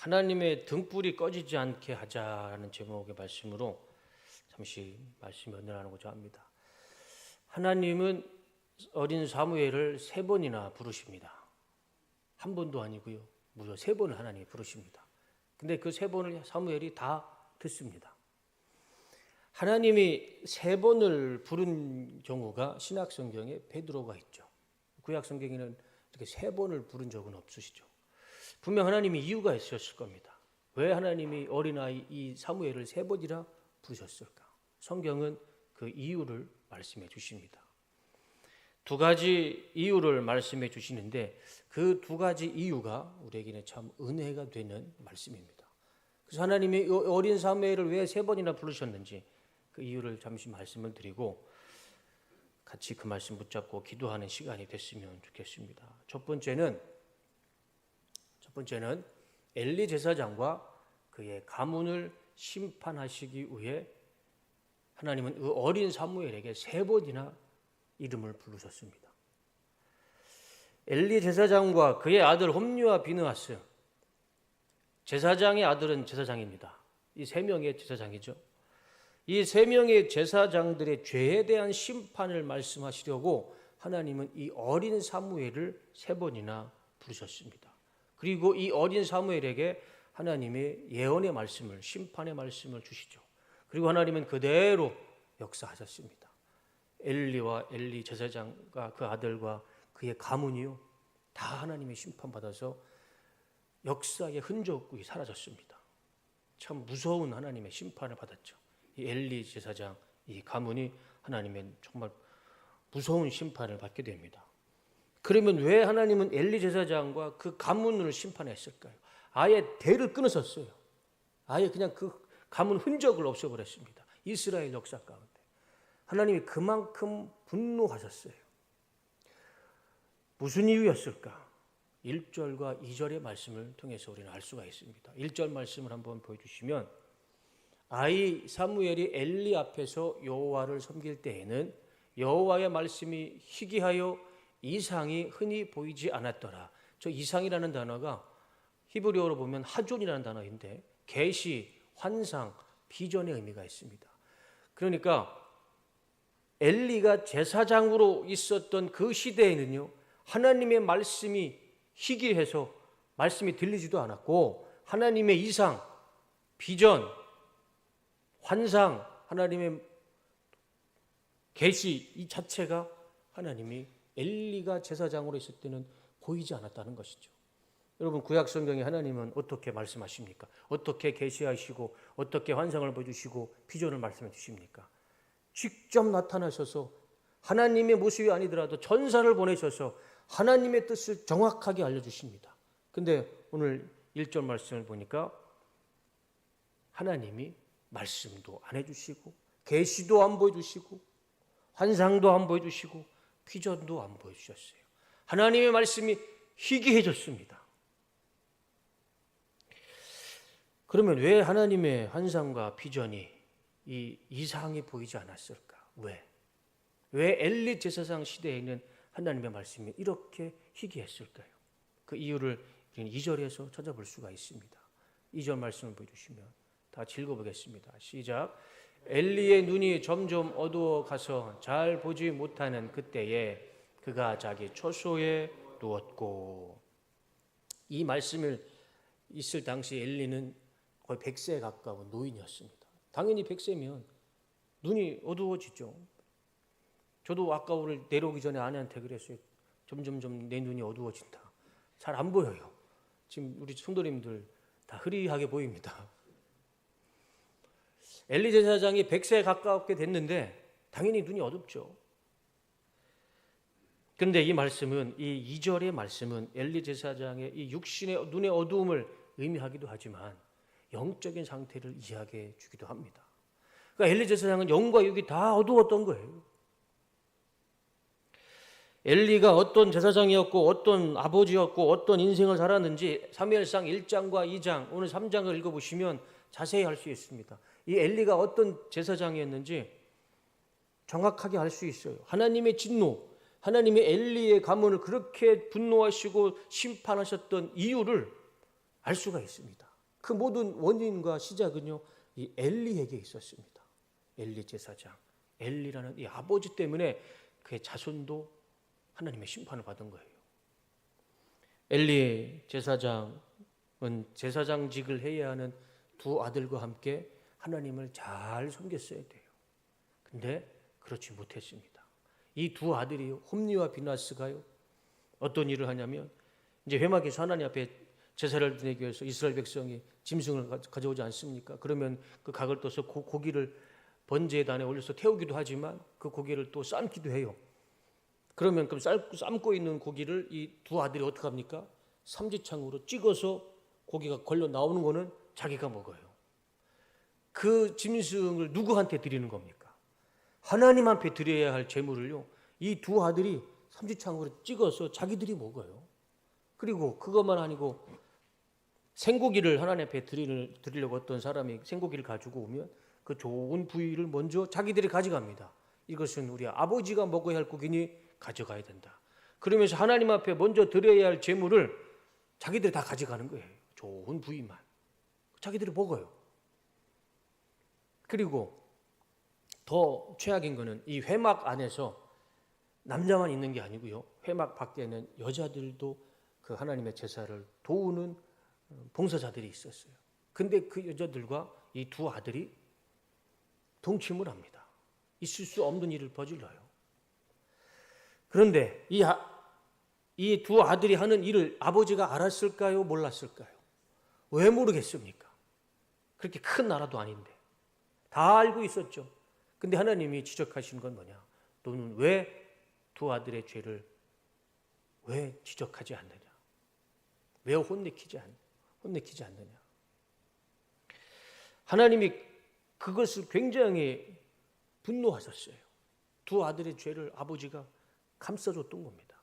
하나님의 등불이 꺼지지 않게 하자라는 제목의 말씀으로 잠시 말씀 연결하고자 합니다. 하나님은 어린 사무엘을 3번이나 부르십니다. 한 번도 아니고요. 무려 3번을 하나님이 부르십니다. 근데 그 3번을 사무엘이 다 듣습니다. 하나님이 3번을 부른 경우가 신약 성경에 베드로가 있죠. 구약 성경에는 이렇게 3번을 부른 적은 없으시죠. 분명 하나님이 이유가 있었을 겁니다. 왜 하나님이 어린아이 이 사무엘을 3번이나 부르셨을까? 성경은 그 이유를 말씀해 주십니다. 2가지 이유를 말씀해 주시는데 그 2가지 이유가 우리에게는 참 은혜가 되는 말씀입니다. 그래서 하나님이 어린 사무엘을 왜 3번이나 부르셨는지 그 이유를 잠시 말씀을 드리고 같이 그 말씀 붙잡고 기도하는 시간이 됐으면 좋겠습니다. 첫 번째는 엘리 제사장과 그의 가문을 심판하시기 위해 하나님은 그 어린 사무엘에게 3번이나 이름을 부르셨습니다. 엘리 제사장과 그의 아들 홈리와 비느하스, 제사장의 아들은 제사장입니다. 이 3명의 제사장이죠. 이 3명의 제사장들의 죄에 대한 심판을 말씀하시려고 하나님은 이 어린 사무엘을 3번이나 부르셨습니다. 그리고 이 어린 사무엘에게 하나님의 예언의 말씀을, 심판의 말씀을 주시죠. 그리고 하나님은 그대로 역사하셨습니다. 엘리와 엘리 제사장과 그 아들과 그의 가문이요, 다 하나님의 심판받아서 역사의 흔적 없이 사라졌습니다. 참 무서운 하나님의 심판을 받았죠. 이 엘리 제사장, 이 가문이 하나님의 정말 무서운 심판을 받게 됩니다. 그러면 왜 하나님은 엘리 제사장과 그 가문을 심판했을까요? 아예 대를 끊으셨어요. 아예 그냥 그 가문 흔적을 없애버렸습니다. 이스라엘 역사 가운데. 하나님이 그만큼 분노하셨어요. 무슨 이유였을까? 1절과 2절의 말씀을 통해서 우리는 알 수가 있습니다. 1절 말씀을 한번 보여주시면 아이 사무엘이 엘리 앞에서 여호와를 섬길 때에는 여호와의 말씀이 희귀하여 이상이 흔히 보이지 않았더라. 저 이상이라는 단어가 히브리어로 보면 하존이라는 단어인데 계시, 환상, 비전의 의미가 있습니다. 그러니까 엘리가 제사장으로 있었던 그 시대에는요, 하나님의 말씀이 희귀해서 말씀이 들리지도 않았고 하나님의 이상, 비전, 환상, 하나님의 계시 이 자체가 하나님이 엘리가 제사장으로 있을 때는 보이지 않았다는 것이죠. 여러분 구약 성경에 하나님은 어떻게 말씀하십니까? 어떻게 계시하시고 어떻게 환상을 보여주시고 비전을 말씀해 주십니까? 직접 나타나셔서 하나님의 모습이 아니더라도 전사를 보내셔서 하나님의 뜻을 정확하게 알려주십니다. 근데 오늘 1절 말씀을 보니까 하나님이 말씀도 안 해주시고 계시도 안 보여주시고 환상도 안 보여주시고 비전도 안 보여주셨어요. 하나님의 말씀이 희귀해졌습니다. 그러면 왜 하나님의 환상과 비전이 이 이상이 보이지 않았을까? 왜 엘리 제사장 시대에는 하나님의 말씀이 이렇게 희귀했을까요? 그 이유를 2절에서 찾아볼 수가 있습니다. 2절 말씀을 보여주시면 다 읽어보겠습니다. 시작. 엘리의 눈이 점점 어두워 가서 잘 보지 못하는 그때에 그가 자기 초소에 누웠고. 이 말씀을 있을 당시 엘리는 거의 100세에 가까운 노인이었습니다. 당연히 100세면 눈이 어두워지죠. 저도 아까 오늘 내려오기 전에 아내한테 그랬어요. 점점점 내 눈이 어두워진다. 잘 안 보여요. 지금 우리 성도님들 다 흐리하게 보입니다. 엘리 제사장이 100세에 가깝게 됐는데 당연히 눈이 어둡죠. 그런데 이 말씀은, 이 2절의 말씀은 엘리 제사장의 이 육신의 눈의 어두움을 의미하기도 하지만 영적인 상태를 이야기해 주기도 합니다. 그러니까 엘리 제사장은 영과 육이 다 어두웠던 거예요. 엘리가 어떤 제사장이었고 어떤 아버지였고 어떤 인생을 살았는지 사무엘상 1장과 2장 오늘 3장을 읽어보시면 자세히 알 수 있습니다. 이 엘리가 어떤 제사장이었는지 정확하게 알 수 있어요. 하나님의 진노, 하나님의 엘리의 가문을 그렇게 분노하시고 심판하셨던 이유를 알 수가 있습니다. 그 모든 원인과 시작은요, 이 엘리에게 있었습니다. 엘리 제사장, 엘리라는 이 아버지 때문에 그의 자손도 하나님의 심판을 받은 거예요. 엘리 제사장은 제사장직을 해야 하는 두 아들과 함께 하나님을 잘 섬겼어야 돼요. 근데 그렇지 못했습니다. 이 두 아들이 홈리와 비나스가요, 어떤 일을 하냐면, 이제 회막에서 하나님 앞에 제사를 드리기 위해서 이스라엘 백성이 짐승을 가져오지 않습니까? 그러면 그 각을 떠서 고기를 번제에 안에 올려서 태우기도 하지만 그 고기를 또 삶기도 해요. 그러면 삶고 있는 고기를 이 두 아들이 어떻게 합니까? 삼지창으로 찍어서 고기가 걸려 나오는 거는 자기가 먹어요. 그 짐승을 누구한테 드리는 겁니까? 하나님 앞에 드려야 할 제물을요, 이 두 아들이 삼지창으로 찍어서 자기들이 먹어요. 그리고 그것만 아니고 생고기를 하나님 앞에 드리려고 어떤 사람이 생고기를 가지고 오면 그 좋은 부위를 먼저 자기들이 가져갑니다. 이것은 우리 아버지가 먹어야 할 고기니 가져가야 된다. 그러면서 하나님 앞에 먼저 드려야 할 제물을 자기들이 다 가져가는 거예요. 좋은 부위만. 자기들이 먹어요. 그리고 더 최악인 거는 이 회막 안에서 남자만 있는 게 아니고요, 회막 밖에는 여자들도 그 하나님의 제사를 도우는 봉사자들이 있었어요. 근데 그 여자들과 이 두 아들이 동침을 합니다. 있을 수 없는 일을 저질러요. 그런데 이 두 아들이 하는 일을 아버지가 알았을까요? 몰랐을까요? 왜 모르겠습니까? 그렇게 큰 나라도 아닌데. 다 알고 있었죠. 근데 하나님이 지적하신 건 뭐냐? 너는 왜 두 아들의 죄를 왜 지적하지 않느냐? 왜 혼내키지 않느냐? 하나님이 그것을 굉장히 분노하셨어요. 두 아들의 죄를 아버지가 감싸줬던 겁니다.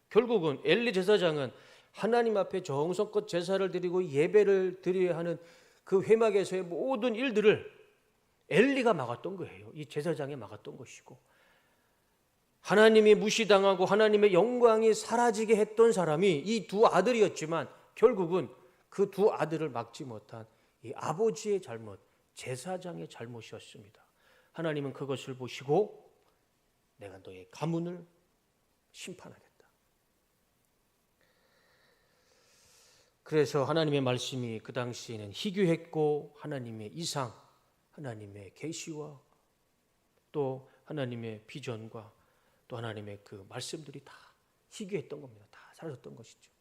결국은 엘리 제사장은 하나님 앞에 정성껏 제사를 드리고 예배를 드려야 하는 그 회막에서의 모든 일들을 엘리가 막았던 거예요. 이 제사장이 막았던 것이고, 하나님이 무시당하고 하나님의 영광이 사라지게 했던 사람이 이 두 아들이었지만 결국은 그 두 아들을 막지 못한 이 아버지의 잘못, 제사장의 잘못이었습니다. 하나님은 그것을 보시고 내가 너의 가문을 심판하겠다. 그래서 하나님의 말씀이 그 당시에는 희귀했고, 하나님의 이상, 하나님의 계시와 또 하나님의 비전과 또 하나님의 그 말씀들이 다 희귀했던 겁니다. 다 사라졌던 것이죠.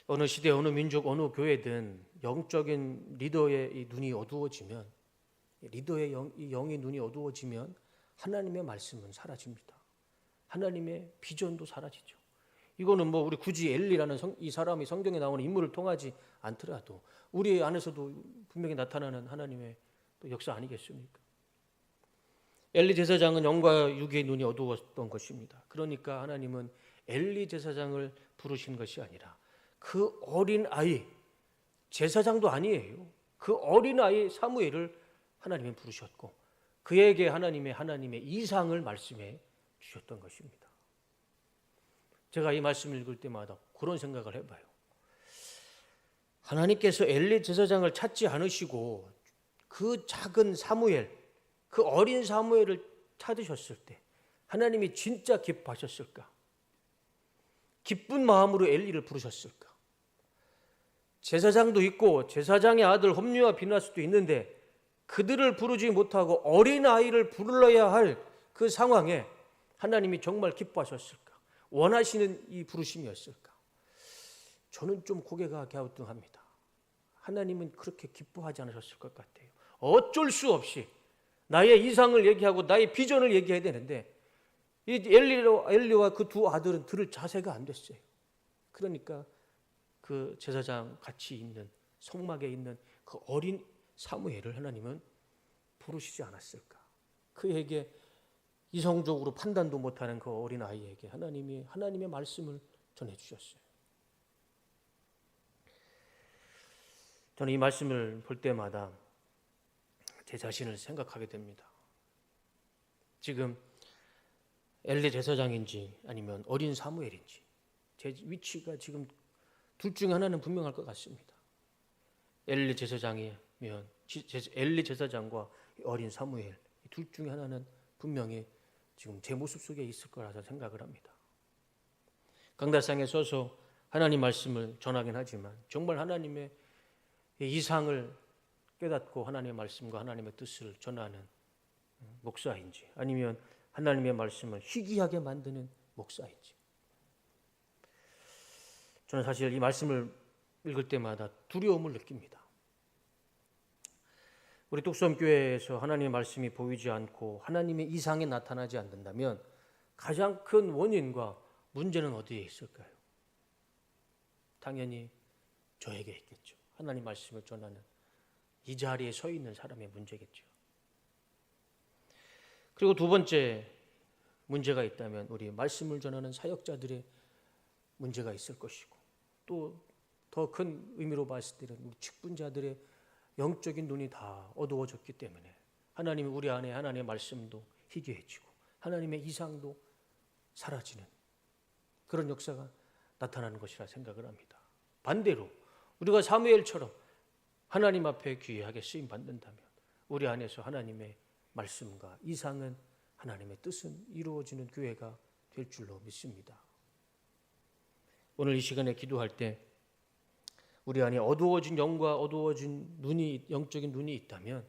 어느 시대, 어느 민족, 어느 교회든 영적인 리더의 이 눈이 어두워지면, 리더의 영의 눈이 어두워지면 하나님의 말씀은 사라집니다. 하나님의 비전도 사라지죠. 이거는 뭐 우리 굳이 엘리라는 이 사람이 성경에 나오는 인물을 통하지 않더라도 우리 안에서도 분명히 나타나는 하나님의 또 역사 아니겠습니까? 엘리 제사장은 영과 육의 눈이 어두웠던 것입니다. 그러니까 하나님은 엘리 제사장을 부르신 것이 아니라 그 어린 아이, 제사장도 아니에요. 그 어린 아이 사무엘을 하나님은 부르셨고 그에게 하나님의 이상을 말씀해 주셨던 것입니다. 제가 이 말씀을 읽을 때마다 그런 생각을 해봐요. 하나님께서 엘리 제사장을 찾지 않으시고 그 작은 사무엘, 그 어린 사무엘을 찾으셨을 때 하나님이 진짜 기뻐하셨을까? 기쁜 마음으로 엘리를 부르셨을까? 제사장도 있고 제사장의 아들 홈리와 비나스도 있는데 그들을 부르지 못하고 어린 아이를 불러야 할 그 상황에 하나님이 정말 기뻐하셨을까? 원하시는 이 부르심이었을까? 저는 좀 고개가 갸우뚱합니다. 하나님은 그렇게 기뻐하지 않으셨을 것 같아요. 어쩔 수 없이 나의 이상을 얘기하고 나의 비전을 얘기해야 되는데 이 엘리와 그 두 아들은 들을 자세가 안 됐어요. 그러니까 그 제사장 같이 있는 성막에 있는 그 어린 사무엘을 하나님은 부르시지 않았을까? 그에게 이성적으로 판단도 못하는 그 어린 아이에게 하나님의 말씀을 전해주셨어요. 저는 이 말씀을 볼 때마다 제 자신을 생각하게 됩니다. 지금 엘리 제사장인지 아니면 어린 사무엘인지 제 위치가 지금 둘 중에 하나는 분명할 것 같습니다. 엘리 제사장과 어린 사무엘, 둘 중에 하나는 분명히 지금 제 모습 속에 있을 거라서 생각을 합니다. 강다상에 서서 하나님 말씀을 전하긴 하지만 정말 하나님의 이상을 깨닫고 하나님의 말씀과 하나님의 뜻을 전하는 목사인지, 아니면 하나님의 말씀을 희귀하게 만드는 목사인지. 저는 사실 이 말씀을 읽을 때마다 두려움을 느낍니다. 우리 뚝섬교회에서 하나님의 말씀이 보이지 않고 하나님의 이상이 나타나지 않는다면 가장 큰 원인과 문제는 어디에 있을까요? 당연히 저에게 있겠죠. 하나님 말씀을 전하는 이 자리에 서 있는 사람의 문제겠죠. 그리고 두 번째 문제가 있다면 우리 말씀을 전하는 사역자들의 문제가 있을 것이고, 또 더 큰 의미로 봤을 때는 우리 직분자들의 영적인 눈이 다 어두워졌기 때문에 하나님이 우리 안에 하나님의 말씀도 희귀해지고 하나님의 이상도 사라지는 그런 역사가 나타나는 것이라 생각을 합니다. 반대로 우리가 사무엘처럼 하나님 앞에 귀하게 쓰임 받는다면 우리 안에서 하나님의 말씀과 이상은, 하나님의 뜻은 이루어지는 교회가 될 줄로 믿습니다. 오늘 이 시간에 기도할 때 우리 안에 어두워진 영과 어두워진 눈이, 영적인 눈이 있다면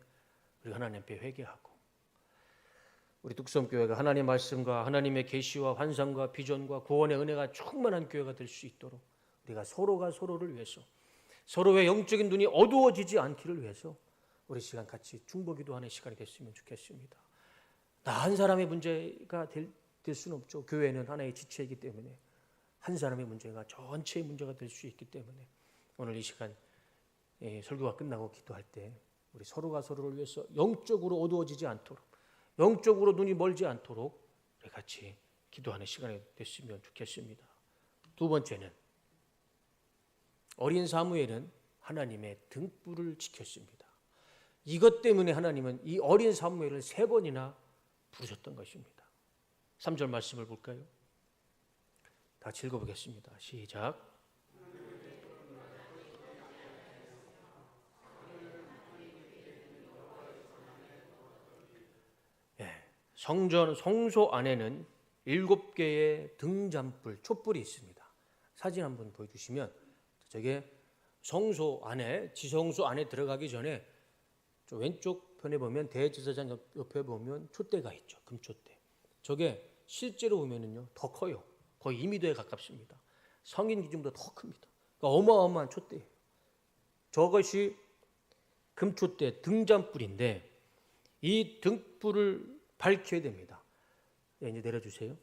우리 하나님 앞에 회개하고, 우리 뚝섬교회가 하나님의 말씀과 하나님의 계시와 환상과 비전과 구원의 은혜가 충만한 교회가 될 수 있도록 우리가 서로가 서로를 위해서, 서로의 영적인 눈이 어두워지지 않기를 위해서 우리 시간 같이 중보기도하는 시간이 됐으면 좋겠습니다. 나 한 사람의 문제가 될 수는 없죠. 교회는 하나의 지체이기 때문에 한 사람의 문제가 전체의 문제가 될 수 있기 때문에 오늘 이 시간 설교가 끝나고 기도할 때 우리 서로가 서로를 위해서 영적으로 어두워지지 않도록, 영적으로 눈이 멀지 않도록 우리 같이 기도하는 시간이 됐으면 좋겠습니다. 두 번째는 어린 사무엘은 하나님의 등불을 지켰습니다. 이것 때문에 하나님은 이 어린 사무엘을 3번이나 부르셨던 것입니다. 3절 말씀을 볼까요? 다 읽어보겠습니다. 시작. 성전 성소 안에는 7개의 등잔불, 촛불이 있습니다. 사진 한번 보여주시면, 저게 성소 안에, 지성소 안에 들어가기 전에 저 왼쪽 편에 보면 대제사장 옆에 보면 촛대가 있죠. 금촛대. 저게 실제로 보면은요 더 커요. 거의 2m에 가깝습니다. 성인 기준보다 더 큽니다. 그러니까 어마어마한 촛대예요. 저것이 금촛대, 등잔불인데 이 등불을 밝혀야 됩니다. 네, 이제 내려주세요.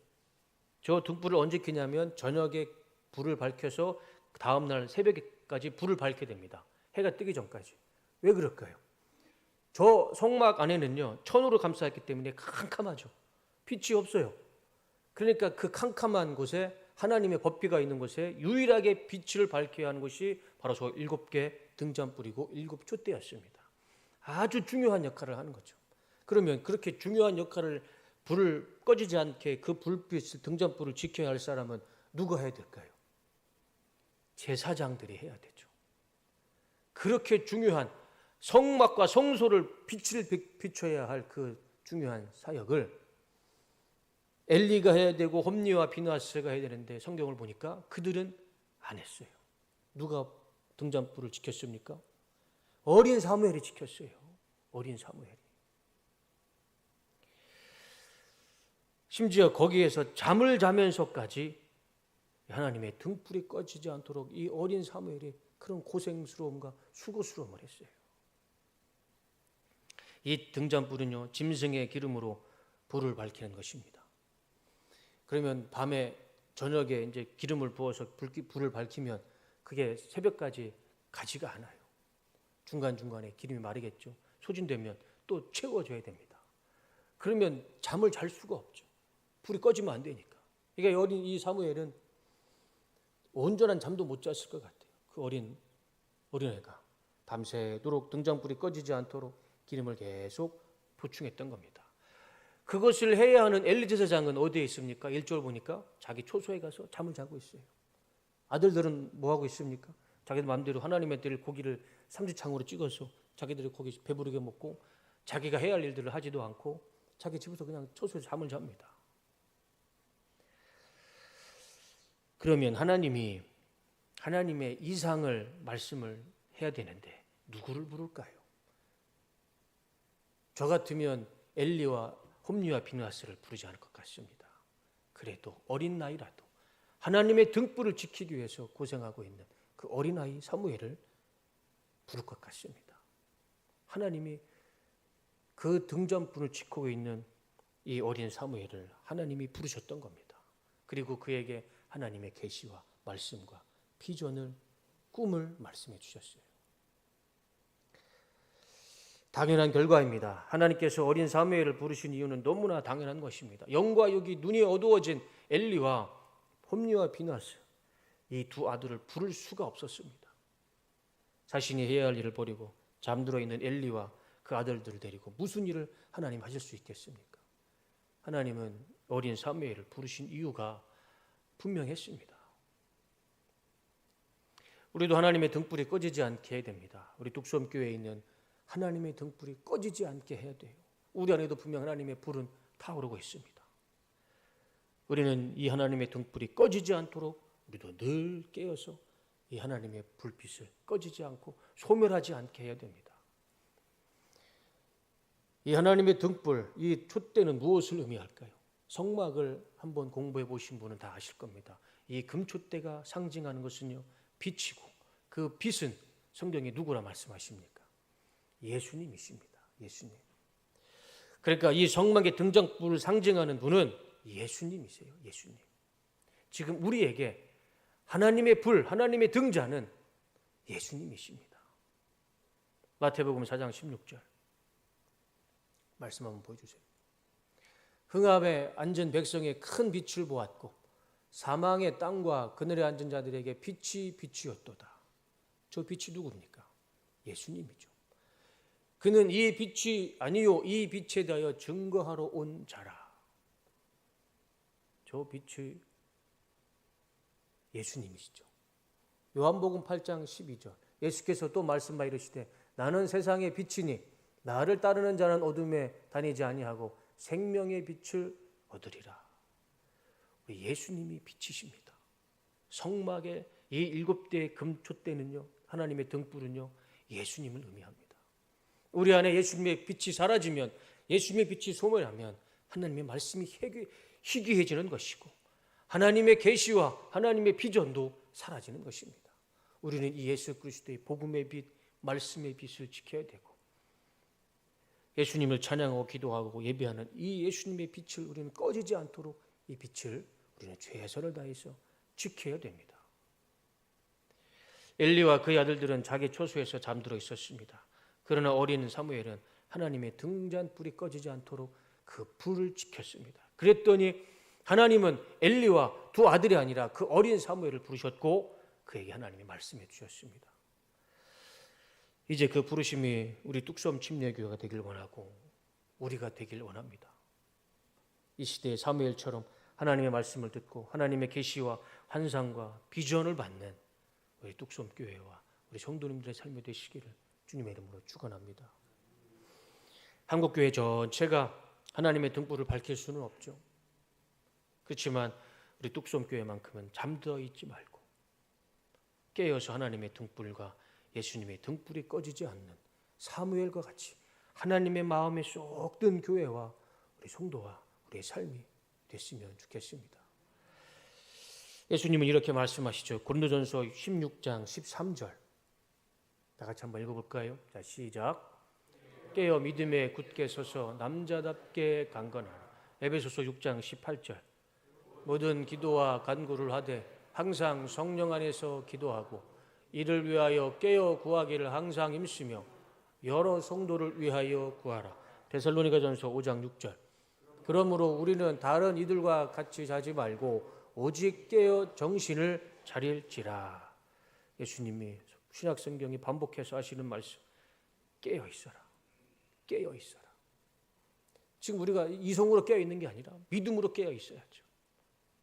저 등불을 언제 켜냐면 저녁에 불을 밝혀서 다음날 새벽까지 불을 밝혀야 됩니다. 해가 뜨기 전까지. 왜 그럴까요? 저 성막 안에는요 천으로 감싸있기 때문에 캄캄하죠. 빛이 없어요. 그러니까 그 캄캄한 곳에, 하나님의 법궤가 있는 곳에 유일하게 빛을 밝혀야 하는 것이 바로 저 7개 등잔불이고 7촛대였습니다. 아주 중요한 역할을 하는 거죠. 그러면 그렇게 중요한 역할을, 불을 꺼지지 않게 그 불빛을, 등잔불을 지켜야 할 사람은 누가 해야 될까요? 제사장들이 해야 되죠. 그렇게 중요한 성막과 성소를 빛을 비춰야 할 그 중요한 사역을 엘리가 해야 되고 홈리와 비느하스가 해야 되는데 성경을 보니까 그들은 안 했어요. 누가 등잔불을 지켰습니까? 어린 사무엘이 지켰어요. 어린 사무엘이. 심지어 거기에서 잠을 자면서까지 하나님의 등불이 꺼지지 않도록 이 어린 사무엘이 그런 고생스러움과 수고스러움을 했어요. 이 등잔불은요 짐승의 기름으로 불을 밝히는 것입니다. 그러면 밤에, 저녁에 이제 기름을 부어서 불을 밝히면 그게 새벽까지 가지가 않아요. 중간중간에 기름이 마르겠죠. 소진되면 또 채워줘야 됩니다. 그러면 잠을 잘 수가 없죠. 불이 꺼지면 안 되니까. 그러니까 어린 이 사무엘은 온전한 잠도 못 잤을 것 같아요. 그 어린애가 밤새도록 등잔불이 꺼지지 않도록 기름을 계속 보충했던 겁니다. 그것을 해야 하는 엘리 제사장은 어디에 있습니까? 1절 보니까 자기 초소에 가서 잠을 자고 있어요. 아들들은 뭐 하고 있습니까? 자기들 마음대로 하나님의 들 고기를 삼지창으로 찍어서 자기들이 고기 배부르게 먹고 자기가 해야 할 일들을 하지도 않고 자기 집에서 그냥 초소에서 잠을 잡니다. 그러면 하나님의 이상을 말씀을 해야 되는데 누구를 부를까요? 저 같으면 엘리와 홈리와 비느하스를 부르지 않을 것 같습니다. 그래도 어린 나이라도 하나님의 등불을 지키기 위해서 고생하고 있는 그 어린아이 사무엘을 부를 것 같습니다. 하나님이 그 등잔불을 지키고 있는 이 어린 사무엘을 하나님이 부르셨던 겁니다. 그리고 그에게 하나님의 계시와 말씀과 비전을, 꿈을 말씀해 주셨어요. 당연한 결과입니다. 하나님께서 어린 사무엘을 부르신 이유는 너무나 당연한 것입니다. 영과 육이 눈이 어두워진 엘리와 홈리와 비느하스, 이 두 아들을 부를 수가 없었습니다. 자신이 해야 할 일을 버리고 잠들어 있는 엘리와 그 아들들을 데리고 무슨 일을 하나님 하실 수 있겠습니까? 하나님은 어린 사무엘을 부르신 이유가 분명했습니다. 우리도 하나님의 등불이 꺼지지 않게 해야 됩니다. 우리 뚝섬교회에 있는 하나님의 등불이 꺼지지 않게 해야 돼요. 우리 안에도 분명 하나님의 불은 타오르고 있습니다. 우리는 이 하나님의 등불이 꺼지지 않도록 우리도 늘 깨어서 이 하나님의 불빛을 꺼지지 않고 소멸하지 않게 해야 됩니다. 이 하나님의 등불, 이 촛대는 무엇을 의미할까요? 성막을 한번 공부해 보신 분은 다 아실 겁니다. 이 금촛대가 상징하는 것은요, 빛이고 그 빛은 성경에 누구라 말씀하십니까? 예수님이십니다. 예수님. 그러니까 이 성막의 등장불을 상징하는 분은 예수님이세요. 예수님. 지금 우리에게 하나님의 불, 하나님의 등자는 예수님이십니다. 마태복음 4장 16절 말씀 한번 보여주세요. 흥함에 앉은 백성의 큰 빛을 보았고 사망의 땅과 그늘에 앉은 자들에게 빛이 비추었도다. 저 빛이 누굽니까? 예수님이죠. 그는 이 빛이 아니요 이 빛에 대하여 증거하러 온 자라. 저 빛이 예수님이시죠. 요한복음 8장 12절 예수께서 또 말씀하 이르시되 나는 세상의 빛이니 나를 따르는 자는 어둠에 다니지 아니하고 생명의 빛을 얻으리라. 우리 예수님이 빛이십니다. 성막의 이 7대의 금촛대는요, 하나님의 등불은요, 예수님을 의미합니다. 우리 안에 예수님의 빛이 사라지면, 예수님의 빛이 소멸하면 하나님의 말씀이 희귀해지는 것이고 하나님의 계시와 하나님의 비전도 사라지는 것입니다. 우리는 이 예수 그리스도의 복음의 빛, 말씀의 빛을 지켜야 되고 예수님을 찬양하고 기도하고 예배하는 이 예수님의 빛을 우리는 꺼지지 않도록 이 빛을 우리는 최선을 다해서 지켜야 됩니다. 엘리와 그의 아들들은 자기 초소에서 잠들어 있었습니다. 그러나 어린 사무엘은 하나님의 등잔불이 꺼지지 않도록 그 불을 지켰습니다. 그랬더니 하나님은 엘리와 두 아들이 아니라 그 어린 사무엘을 부르셨고 그에게 하나님이 말씀해 주셨습니다. 이제 그 부르심이 우리 뚝섬 침례교회가 되길 원하고 우리가 되길 원합니다. 이 시대의 사무엘처럼 하나님의 말씀을 듣고 하나님의 계시와 환상과 비전을 받는 우리 뚝섬 교회와 우리 성도님들의 삶이 되시기를 주님의 이름으로 축원합니다. 한국 교회 전체가 하나님의 등불을 밝힐 수는 없죠. 그렇지만 우리 뚝섬 교회만큼은 잠들어 있지 말고 깨어서 하나님의 등불과 예수님의 등불이 꺼지지 않는 사무엘과 같이 하나님의 마음에 쏙 든 교회와 우리 성도와 우리의 삶이 됐으면 좋겠습니다. 예수님은 이렇게 말씀하시죠. 고린도전서 16장 13절 다 같이 한번 읽어볼까요? 자, 시작. 깨어 믿음에 굳게 서서 남자답게 강건하라. 에베소서 6장 18절 모든 기도와 간구를 하되 항상 성령 안에서 기도하고 이를 위하여 깨어 구하기를 항상 힘쓰며 여러 성도를 위하여 구하라. 데살로니가전서 5장 6절 그러므로 우리는 다른 이들과 같이 자지 말고 오직 깨어 정신을 차릴지라. 예수님이 신약성경이 반복해서 하시는 말씀 깨어 있어라. 깨어 있어라. 지금 우리가 이성으로 깨어 있는 게 아니라 믿음으로 깨어 있어야죠.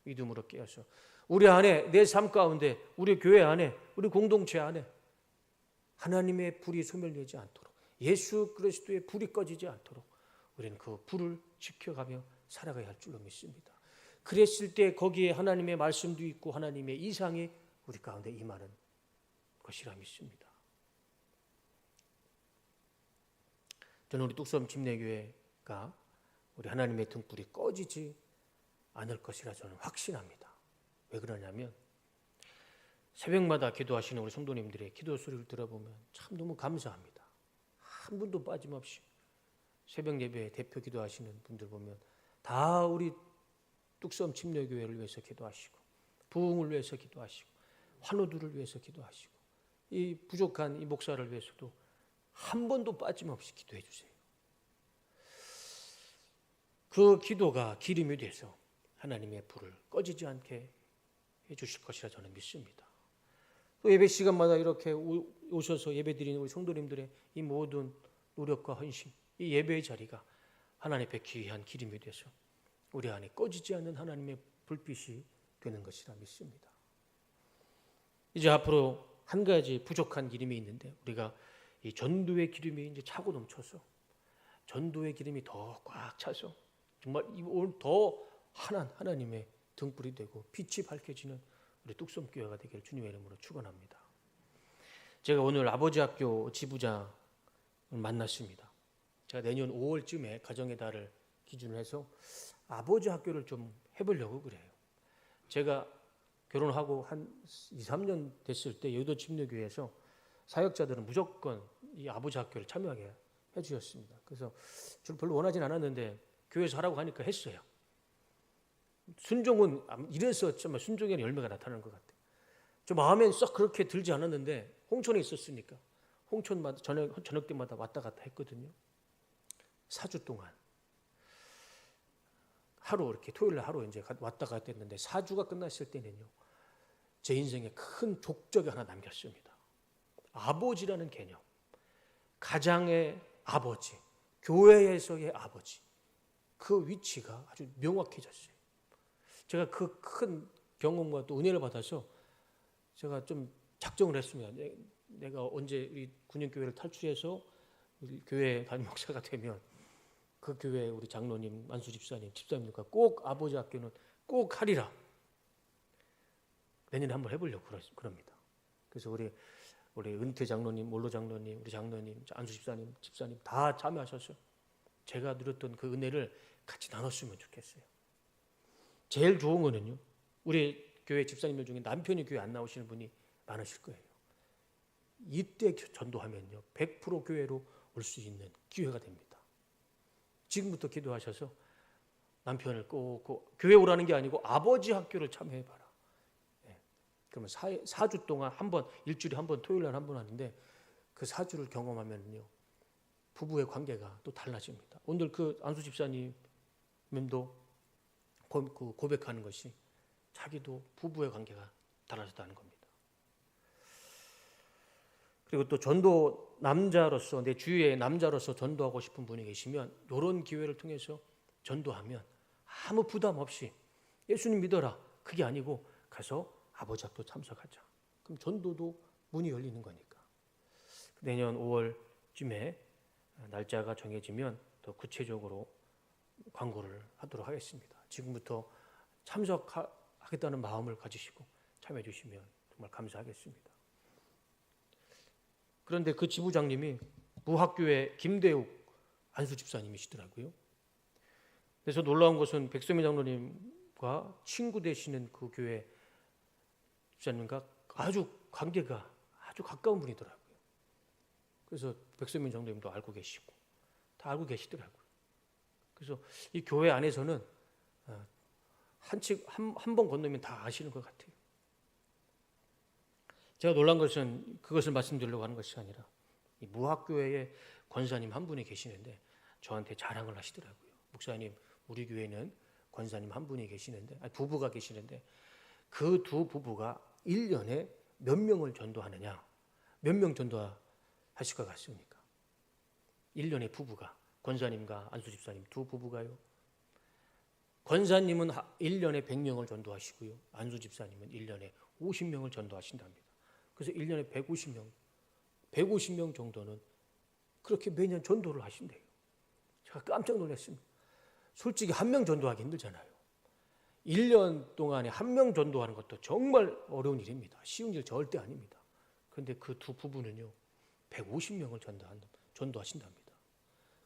믿음으로 깨어서 우리 안에, 내 삶 가운데, 우리 교회 안에, 우리 공동체 안에 하나님의 불이 소멸되지 않도록, 예수 그리스도의 불이 꺼지지 않도록 우리는 그 불을 지켜가며 살아가야 할 줄로 믿습니다. 그랬을 때 거기에 하나님의 말씀도 있고 하나님의 이상이 우리 가운데 임하는 것이라 믿습니다. 저는 우리 뚝섬 침례교회가 우리 하나님의 등불이 꺼지지 않을 것이라 저는 확신합니다. 왜 그러냐면 새벽마다 기도하시는 우리 성도님들의 기도 소리를 들어보면 참 너무 감사합니다. 한 분도 빠짐없이 새벽 예배에 대표 기도하시는 분들 보면 다 우리 뚝섬 침례교회를 위해서 기도하시고 부흥을 위해서 기도하시고 환우들을 위해서 기도하시고 이 부족한 이 목사를 위해서도 한 번도 빠짐없이 기도해 주세요. 그 기도가 기름이 돼서 하나님의 불을 꺼지지 않게 해 주실 것이라 저는 믿습니다. 또 예배 시간마다 이렇게 오셔서 예배드리는 우리 성도님들의 이 모든 노력과 헌신, 이 예배의 자리가 하나님 앞에 귀한 기름이 돼서 우리 안에 꺼지지 않는 하나님의 불빛이 되는 것이라 믿습니다. 이제 앞으로 한 가지 부족한 기름이 있는데 우리가 이 전도의 기름이 이제 차고 넘쳐서 전도의 기름이 더 꽉 차서 정말 오늘 더 환한 하나님의 등불이 되고 빛이 밝혀지는 우리 뚝섬교회가 되기를 주님의 이름으로 축원합니다. 제가 오늘 아버지 학교 지부장을 만났습니다. 제가 내년 5월쯤에 가정의 달을 기준으로 해서 아버지 학교를 좀 해보려고 그래요. 제가 결혼하고 한 2, 3년 됐을 때 여의도 침례교회에서 사역자들은 무조건 이 아버지 학교를 참여하게 해주셨습니다. 그래서 저는 별로 원하진 않았는데 교회에서 하라고 하니까 했어요. 순종은 이래서 정말 순종에는 열매가 나타나는 것 같아요. 저 마음엔 썩 그렇게 들지 않았는데 홍천에 있었으니까 홍천마다 저녁 때마다 왔다 갔다 했거든요. 4주 동안 하루 이렇게 토요일 날 하루 이제 왔다 갔다 했는데 4주가 끝났을 때는요. 제 인생에 큰 족적이 하나 남겼습니다. 아버지라는 개념, 가장의 아버지, 교회에서의 아버지, 그 위치가 아주 명확해졌어요. 제가 그 큰 경험과 또 은혜를 받아서 제가 좀 작정을 했습니다. 내가 언제 우리 군인교회를 탈출해서 우리 교회 담임 목사가 되면 그 교회 우리 장로님, 만수 집사님과 꼭 아버지 학교는 꼭 하리라. 내년에 한번 해보려고 그럽니다. 그래서 우리 은퇴 장로님, 몰로 장로님, 우리 장로님, 안수 집사님 다 참여하셔서 제가 누렸던 그 은혜를 같이 나눴으면 좋겠어요. 제일 좋은 거는요. 우리 교회 집사님들 중에 남편이 교회 안 나오시는 분이 많으실 거예요. 이때 전도하면요. 100% 교회로 올 수 있는 기회가 됩니다. 지금부터 기도하셔서 남편을 꼭 교회 오라는 게 아니고 아버지 학교를 참여해봐라. 네. 그러면 4주 동안 일주일에 한 번, 토요일 날 한 번 하는데 그 4주를 경험하면요. 부부의 관계가 또 달라집니다. 오늘 그 안수 집사님도 고백하는 것이 자기도 부부의 관계가 달라졌다는 겁니다. 그리고 또 전도 남자로서 내 주위에 남자로서 전도하고 싶은 분이 계시면 이런 기회를 통해서 전도하면 아무 부담 없이 예수님 믿어라. 그게 아니고 가서 아버지 학교 참석하자. 그럼 전도도 문이 열리는 거니까. 내년 5월쯤에 날짜가 정해지면 더 구체적으로 광고를 하도록 하겠습니다. 지금부터 참석하겠다는 마음을 가지시고 참여해 주시면 정말 감사하겠습니다. 그런데 그 지부장님이 무학교의 김대욱 안수 집사님이시더라고요. 그래서 놀라운 것은 백소민 장로님과 친구 되시는 그 교회 집사님과 아주 관계가 아주 가까운 분이더라고요. 그래서 백소민 장로님도 알고 계시고 다 알고 계시더라고요. 그래서 이 교회 안에서는 한 번 건너면 다 아시는 것 같아요. 제가 놀란 것은 그것을 말씀드리려고 하는 것이 아니라 이 무학교회의 권사님 한 분이 계시는데 저한테 자랑을 하시더라고요. 목사님, 우리 교회는 권사님 한 분이 계시는데 부부가 계시는데 그 두 부부가 1년에 몇 명을 전도하느냐? 몇 명 전도하실 것 같습니까? 1년에 부부가 권사님과 안수 집사님 두 부부가요. 권사님은 1년에 100명을 전도하시고요. 안수 집사님은 1년에 50명을 전도하신답니다. 그래서 1년에 150명 정도는 그렇게 매년 전도를 하신대요. 제가 깜짝 놀랐습니다. 솔직히 한 명 전도하기 힘들잖아요. 1년 동안에 한 명 전도하는 것도 정말 어려운 일입니다. 쉬운 일 절대 아닙니다. 그런데 그 두 부부는요, 150명을 전도하신답니다.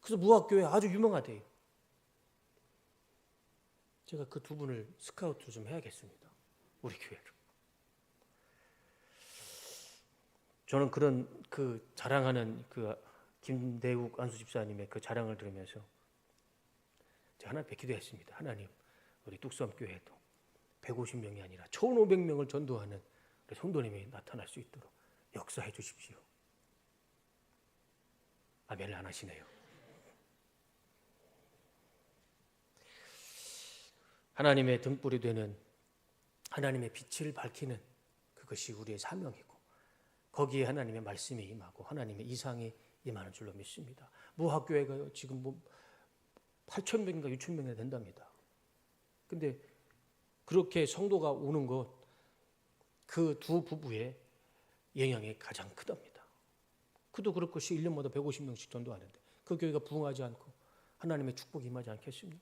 그래서 무학교에 아주 유명하대요. 제가 그 두 분을 스카우트 좀 해야겠습니다. 우리 교회로. 저는 그런 그 자랑하는 그 김대욱 안수 집사님의 그 자랑을 들으면서 제가 하나님께 기도했습니다. 하나님, 우리 뚝섬교회도 150명이 아니라 1,500명을 전도하는 우리 성도님이 나타날 수 있도록 역사해 주십시오. 아멘을 안 하시네요. 하나님의 등불이 되는 하나님의 빛을 밝히는 그것이 우리의 사명이고 거기에 하나님의 말씀이 임하고 하나님의 이상이 임하는 줄로 믿습니다. 무학교회가 지금 8,000명인가 6,000명이나 된답니다. 근데 그렇게 성도가 오는 것, 그 두 부부의 영향이 가장 크답니다. 그도 그럴 것이 1년마다 150명씩 전도하는데 그 교회가 부흥하지 않고 하나님의 축복이 임하지 않겠습니까?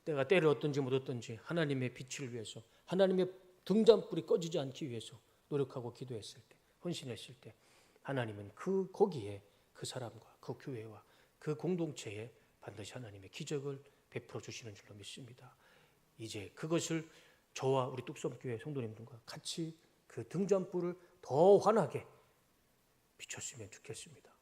때가 때를 얻든지 못 얻든지 하나님의 빛을 위해서, 하나님의 등잔불이 꺼지지 않기 위해서 노력하고 기도했을 때, 헌신했을 때 하나님은 거기에 그 사람과 그 교회와 그 공동체에 반드시 하나님의 기적을 베풀어 주시는 줄로 믿습니다. 이제 그것을 저와 우리 뚝섬교회 성도님들과 같이 그 등잔불을 더 환하게 비췄으면 좋겠습니다.